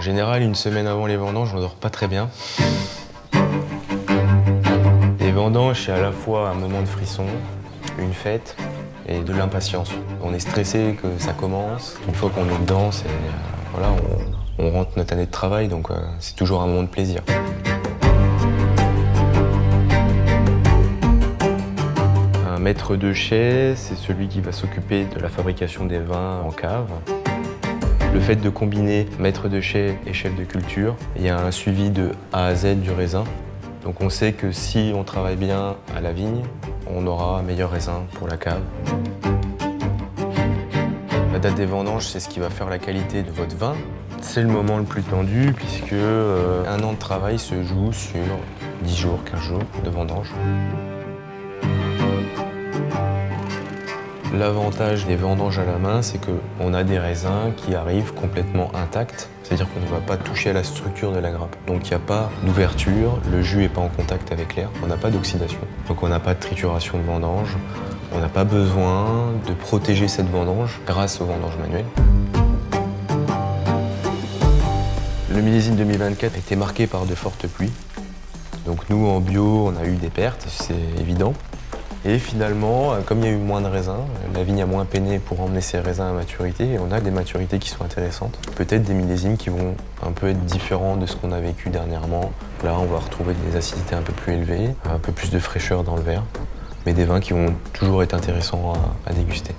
En général, une semaine avant les vendanges, on dort pas très bien. Les vendanges, c'est à la fois un moment de frisson, une fête et de l'impatience. On est stressé que ça commence. Une fois qu'on est dedans, voilà, on rentre notre année de travail, donc c'est toujours un moment de plaisir. Un maître de chai, c'est celui qui va s'occuper de la fabrication des vins en cave. Le fait de combiner maître de chai et chef de culture, il y a un suivi de A à Z du raisin. Donc on sait que si on travaille bien à la vigne, on aura un meilleur raisin pour la cave. La date des vendanges, c'est ce qui va faire la qualité de votre vin. C'est le moment le plus tendu puisque un an de travail se joue sur 10 jours, 15 jours de vendange. L'avantage des vendanges à la main, c'est qu'on a des raisins qui arrivent complètement intacts, c'est-à-dire qu'on ne va pas toucher à la structure de la grappe. Donc il n'y a pas d'ouverture, le jus n'est pas en contact avec l'air, on n'a pas d'oxydation. Donc on n'a pas de trituration de vendange, on n'a pas besoin de protéger cette vendange grâce aux vendanges manuelles. Le millésime 2024 a été marqué par de fortes pluies. Donc nous, en bio, on a eu des pertes, c'est évident. Et finalement, comme il y a eu moins de raisins, la vigne a moins peiné pour emmener ses raisins à maturité et on a des maturités qui sont intéressantes. Peut-être des millésimes qui vont un peu être différents de ce qu'on a vécu dernièrement. Là, on va retrouver des acidités un peu plus élevées, un peu plus de fraîcheur dans le verre, mais des vins qui vont toujours être intéressants à déguster.